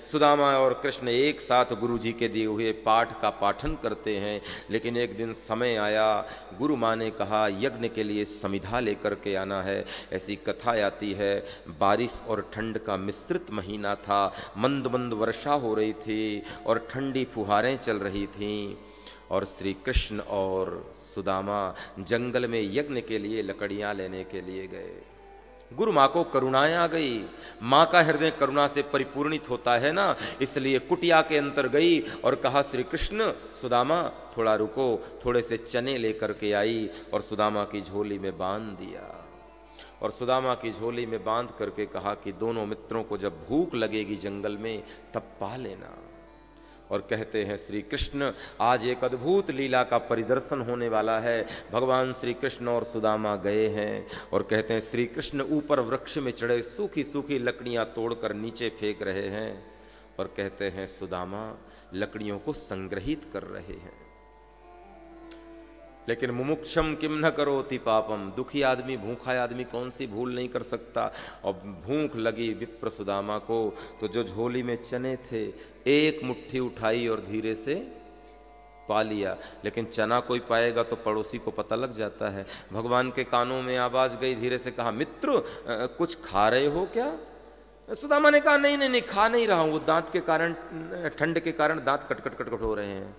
सुदामा और कृष्ण एक साथ गुरु जी के दिए हुए पाठ का पाठन करते हैं। लेकिन एक दिन समय आया, गुरु माँ ने कहा यज्ञ के लिए समिधा लेकर के आना है। ऐसी कथा आती है, बारिश और ठंड का मिश्रित महीना था, मंद मंद वर्षा हो रही थी और ठंडी फुहारें चल रही थीं, और श्री कृष्ण और सुदामा जंगल में यज्ञ के लिए लकड़ियां लेने के लिए गए। गुरु माँ को करुणाएं आ गई, माँ का हृदय करुणा से परिपूर्णित होता है ना, इसलिए कुटिया के अंदर गई और कहा श्री कृष्ण सुदामा थोड़ा रुको, थोड़े से चने लेकर के आई और सुदामा की झोली में बांध दिया। और सुदामा की झोली में बांध करके कहा कि दोनों मित्रों को जब भूख लगेगी जंगल में तब पा लेना। और कहते हैं श्री कृष्ण आज एक अद्भुत लीला का परिदर्शन होने वाला है। भगवान श्री कृष्ण और सुदामा गए हैं और कहते हैं श्री कृष्ण ऊपर वृक्ष में चढ़े सूखी सूखी लकड़ियां तोड़कर नीचे फेंक रहे हैं और कहते हैं सुदामा लकड़ियों को संग्रहित कर रहे हैं। लेकिन मुमुक्षम किम न करोति पापम, दुखी आदमी भूखा आदमी कौन सी भूल नहीं कर सकता। और भूख लगी विप्र सुदामा को, तो जो झोली में चने थे एक मुट्ठी उठाई और धीरे से पा लिया। लेकिन चना कोई पाएगा तो पड़ोसी को पता लग जाता है। भगवान के कानों में आवाज गई, धीरे से कहा मित्र कुछ खा रहे हो क्या? सुदामा ने कहा नहीं नहीं नहीं खा नहीं रहा हूं, वो दांत के कारण, ठंड के कारण दांत कट कट कट कट हो रहे हैं।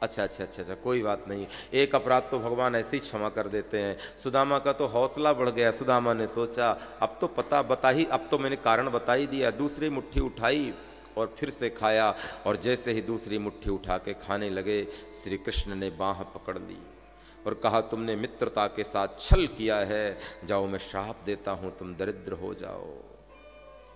अच्छा अच्छा अच्छा अच्छा कोई बात नहीं, एक अपराध तो भगवान ऐसे ही क्षमा कर देते हैं। सुदामा का तो हौसला बढ़ गया। सुदामा ने सोचा अब तो अब तो मैंने कारण बता ही दिया। दूसरी मुट्ठी उठाई और फिर से खाया, और जैसे ही दूसरी मुट्ठी उठा के खाने लगे श्री कृष्ण ने बाह पकड़ ली और कहा तुमने मित्रता के साथ छल किया है, जाओ मैं श्राप देता हूं, तुम दरिद्र हो जाओ।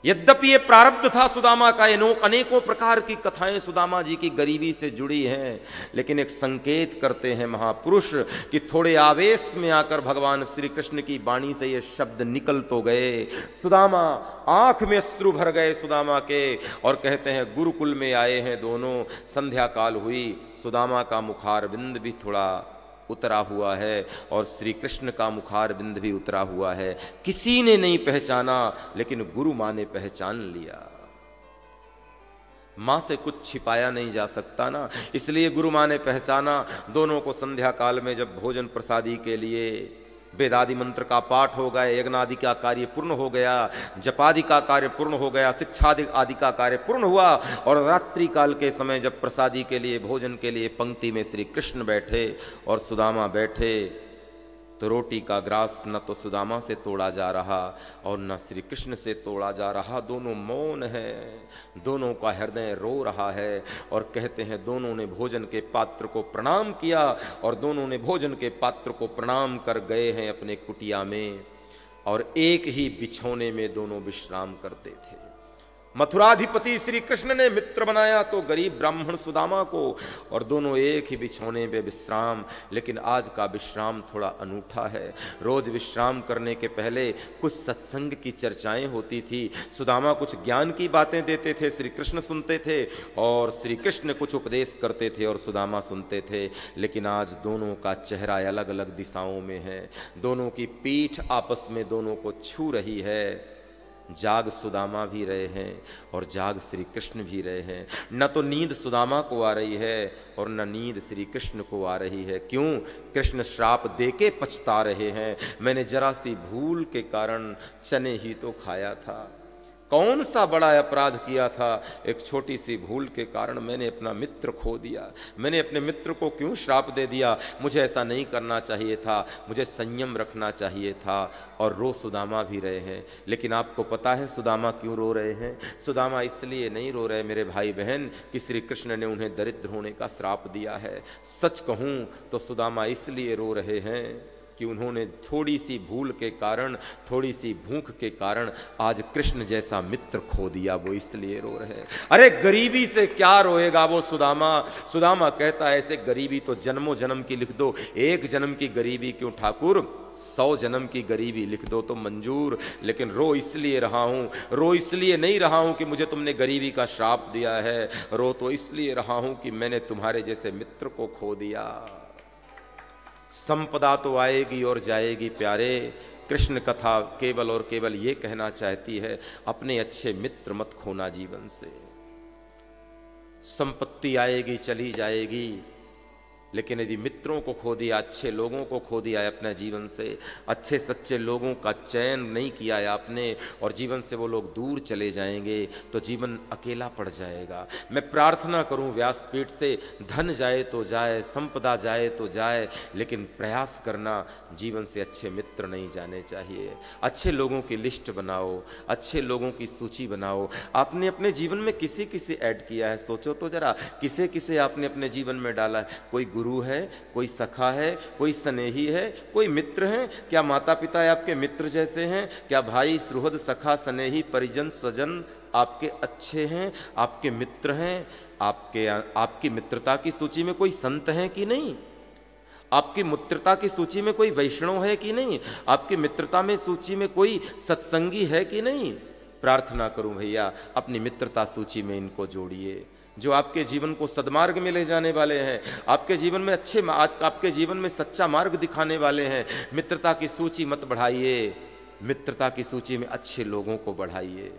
यद्यपि ये प्रारब्ध था सुदामा का, अनेकों प्रकार की कथाएं सुदामा जी की गरीबी से जुड़ी हैं, लेकिन एक संकेत करते हैं महापुरुष कि थोड़े आवेश में आकर भगवान श्री कृष्ण की वाणी से ये शब्द निकल तो गए। सुदामा आंख में अश्रु भर गए सुदामा के, और कहते हैं गुरुकुल में आए हैं दोनों, संध्या काल हुई, सुदामा का मुखारबिंद भी थोड़ा उतरा हुआ है और श्री कृष्ण का मुखार बिंद भी उतरा हुआ है। किसी ने नहीं पहचाना, लेकिन गुरु मां ने पहचान लिया। मां से कुछ छिपाया नहीं जा सकता ना, इसलिए गुरु मां ने पहचाना। दोनों को संध्या काल में जब भोजन प्रसादी के लिए वेदादि मंत्र का पाठ हो गया, यज्ञादि का कार्य पूर्ण हो गया, जपादि का कार्य पूर्ण हो गया, शिक्षादि आदि का कार्य पूर्ण हुआ, और रात्रि काल के समय जब प्रसादी के लिए भोजन के लिए पंक्ति में श्री कृष्ण बैठे और सुदामा बैठे, तो रोटी का ग्रास न तो सुदामा से तोड़ा जा रहा और न श्री कृष्ण से तोड़ा जा रहा। दोनों मौन है, दोनों का हृदय रो रहा है। और कहते हैं दोनों ने भोजन के पात्र को प्रणाम किया और दोनों ने भोजन के पात्र को प्रणाम कर गए हैं अपने कुटिया में, और एक ही बिछौने में दोनों विश्राम करते थे। मथुराधिपति श्री कृष्ण ने मित्र बनाया तो गरीब ब्राह्मण सुदामा को, और दोनों एक ही बिछौने पे विश्राम। लेकिन आज का विश्राम थोड़ा अनूठा है। रोज विश्राम करने के पहले कुछ सत्संग की चर्चाएं होती थी। सुदामा कुछ ज्ञान की बातें देते थे, श्री कृष्ण सुनते थे, और श्री कृष्ण कुछ उपदेश करते थे और सुदामा सुनते थे। लेकिन आज दोनों का चेहरा अलग अलग दिशाओं में है, दोनों की पीठ आपस में दोनों को छू रही है। जाग सुदामा भी रहे हैं और जाग श्री कृष्ण भी रहे हैं। न तो नींद सुदामा को आ रही है और न नींद श्री कृष्ण को आ रही है। क्यों? कृष्ण श्राप देके पछता रहे हैं, मैंने जरा सी भूल के कारण चने ही तो खाया था। कौन सा बड़ा अपराध किया था? एक छोटी सी भूल के कारण मैंने अपना मित्र खो दिया। मैंने अपने मित्र को क्यों श्राप दे दिया? मुझे ऐसा नहीं करना चाहिए था, मुझे संयम रखना चाहिए था। और रो सुदामा भी रहे हैं। लेकिन आपको पता है सुदामा क्यों रो रहे हैं? सुदामा इसलिए नहीं रो रहे मेरे भाई बहन कि श्री कृष्ण ने उन्हें दरिद्र होने का श्राप दिया है। सच कहूँ तो सुदामा इसलिए रो रहे हैं कि उन्होंने थोड़ी सी भूल के कारण, थोड़ी सी भूख के कारण आज कृष्ण जैसा मित्र खो दिया, वो इसलिए रो रहे हैं। अरे गरीबी से क्या रोएगा वो सुदामा? सुदामा कहता है ऐसे गरीबी तो जन्मों जन्म की लिख दो, एक जन्म की गरीबी क्यों ठाकुर, 100 जन्म की गरीबी लिख दो तो मंजूर। लेकिन रो इसलिए रहा हूं, रो इसलिए नहीं रहा हूं कि मुझे तुमने गरीबी का श्राप दिया है, रो तो इसलिए रहा हूं कि मैंने तुम्हारे जैसे मित्र को खो दिया। संपदा तो आएगी और जाएगी प्यारे, कृष्ण कथा केवल और केवल ये कहना चाहती है अपने अच्छे मित्र मत खोना जीवन से। संपत्ति आएगी चली जाएगी, लेकिन यदि मित्रों को खो दिया, अच्छे लोगों को खो दिया है अपने जीवन से, अच्छे सच्चे लोगों का चयन नहीं किया है आपने और जीवन से वो लोग दूर चले जाएंगे तो जीवन अकेला पड़ जाएगा। मैं प्रार्थना करूं व्यासपीठ से, धन जाए तो जाए, संपदा जाए तो जाए, लेकिन प्रयास करना जीवन से अच्छे मित्र नहीं जाने चाहिए। अच्छे लोगों की लिस्ट बनाओ, अच्छे लोगों की सूची बनाओ। आपने अपने जीवन में किसे किसे ऐड किया है, सोचो तो जरा, किसे किसे आपने अपने जीवन में डाला है। कोई गुरु है, कोई सखा है, कोई स्नेही है, कोई मित्र है। क्या माता पिता आपके मित्र जैसे हैं? क्या भाई सुहृद सखा स्नेही परिजन स्वजन आपके अच्छे हैं, आपके मित्र हैं? आपकी मित्रता की सूची में कोई संत है कि नहीं? आपकी मित्रता की सूची में कोई वैष्णव है कि नहीं? आपकी मित्रता में सूची में कोई सत्संगी है कि नहीं? प्रार्थना करूं भैया, अपनी मित्रता सूची में इनको जोड़िए, जो आपके जीवन को सद्मार्ग में ले जाने वाले हैं, आपके जीवन में आपके जीवन में सच्चा मार्ग दिखाने वाले हैं। मित्रता की सूची मत बढ़ाइए, मित्रता की सूची में अच्छे लोगों को बढ़ाइए।